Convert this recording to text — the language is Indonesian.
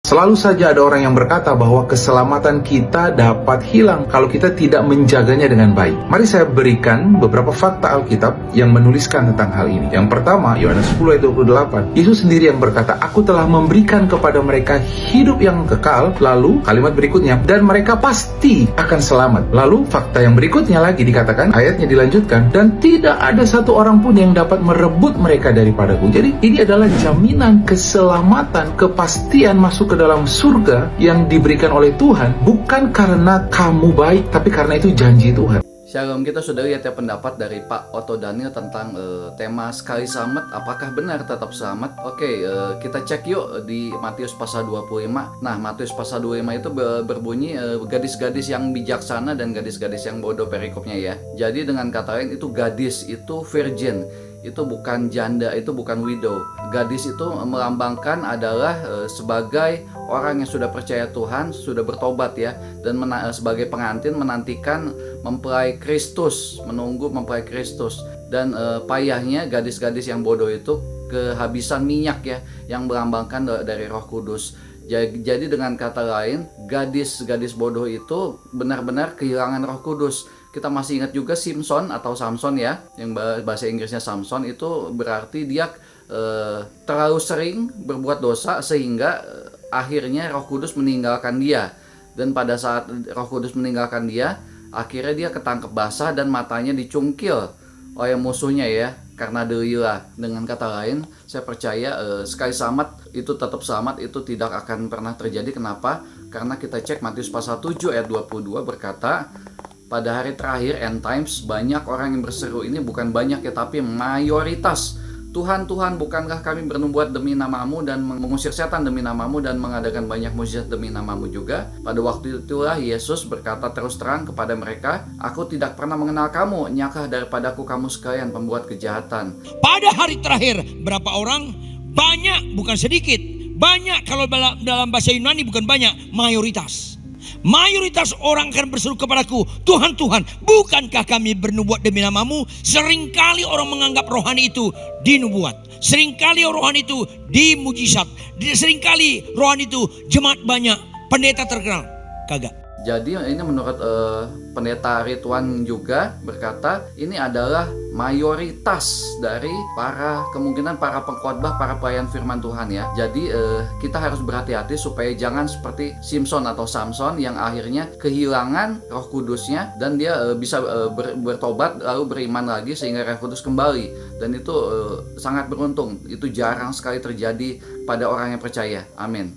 Selalu saja ada orang yang berkata bahwa keselamatan kita dapat hilang kalau kita tidak menjaganya dengan baik. Mari saya berikan beberapa fakta Alkitab yang menuliskan tentang hal ini. Yang pertama, Yohanes 10 ayat 28. Yesus sendiri yang berkata, "Aku telah memberikan kepada mereka hidup yang kekal." Lalu kalimat berikutnya, "dan mereka pasti akan selamat." Lalu fakta yang berikutnya lagi dikatakan, ayatnya dilanjutkan, "dan tidak ada satu orang pun yang dapat merebut mereka daripadaku." Jadi ini adalah jaminan keselamatan, kepastian masuk ke dalam surga yang diberikan oleh Tuhan, bukan karena kamu baik, tapi karena itu janji Tuhan. Shalom, kita sudah lihat ya pendapat dari Pak Otto Daniel tentang tema sekali selamat, apakah benar tetap selamat? Oke, kita cek yuk di Matius pasal 25. Nah, Matius pasal 25 itu berbunyi gadis-gadis yang bijaksana dan gadis-gadis yang bodoh perikopnya ya. Jadi dengan kata lain itu gadis itu virgin, itu bukan janda, itu bukan widow. Gadis itu melambangkan adalah sebagai orang yang sudah percaya Tuhan, sudah bertobat ya, dan sebagai pengantin menantikan mempelai Kristus, menunggu mempelai Kristus. Dan payahnya gadis-gadis yang bodoh itu kehabisan minyak ya, yang melambangkan dari Roh Kudus. Jadi dengan kata lain, gadis-gadis bodoh itu benar-benar kehilangan Roh Kudus. Kita masih ingat juga Simpson atau Samson ya, yang bahasa Inggrisnya Samson, itu berarti dia terlalu sering berbuat dosa sehingga akhirnya Roh Kudus meninggalkan dia. Dan pada saat Roh Kudus meninggalkan dia, akhirnya dia ketangkep basah dan matanya dicungkil oleh musuhnya ya, karena Delila. Dengan kata lain, saya percaya sekali selamat itu tetap selamat, itu tidak akan pernah terjadi. Kenapa? Karena kita cek Matius pasal 7 ayat 22 berkata, pada hari terakhir end times banyak orang yang berseru, ini bukan banyak ya, tapi mayoritas. "Tuhan, Tuhan, bukankah kami bernubuat demi namamu dan mengusir setan demi namamu dan mengadakan banyak mukjizat demi namamu juga?" Pada waktu itulah Yesus berkata terus terang kepada mereka, "Aku tidak pernah mengenal kamu, nyakah daripadaku kamu sekalian pembuat kejahatan." Pada hari terakhir berapa orang? Banyak, bukan sedikit. Banyak, kalau dalam bahasa Yunani bukan banyak, mayoritas. Mayoritas orang akan berseru kepadaku, "Tuhan, Tuhan, bukankah kami bernubuat demi namamu?" Seringkali orang menganggap rohani itu dinubuat, seringkali rohani itu dimujizat, seringkali rohani itu jemaat banyak, pendeta terkenal. Kagak. Jadi ini menurut pendeta Ridwan juga berkata, ini adalah mayoritas dari kemungkinan para pengkhotbah, para pelayan firman Tuhan ya. Jadi kita harus berhati-hati supaya jangan seperti Simpson atau Samson yang akhirnya kehilangan Roh Kudusnya dan dia bisa bertobat lalu beriman lagi sehingga Roh Kudus kembali. Dan itu sangat beruntung. Itu jarang sekali terjadi pada orang yang percaya. Amin.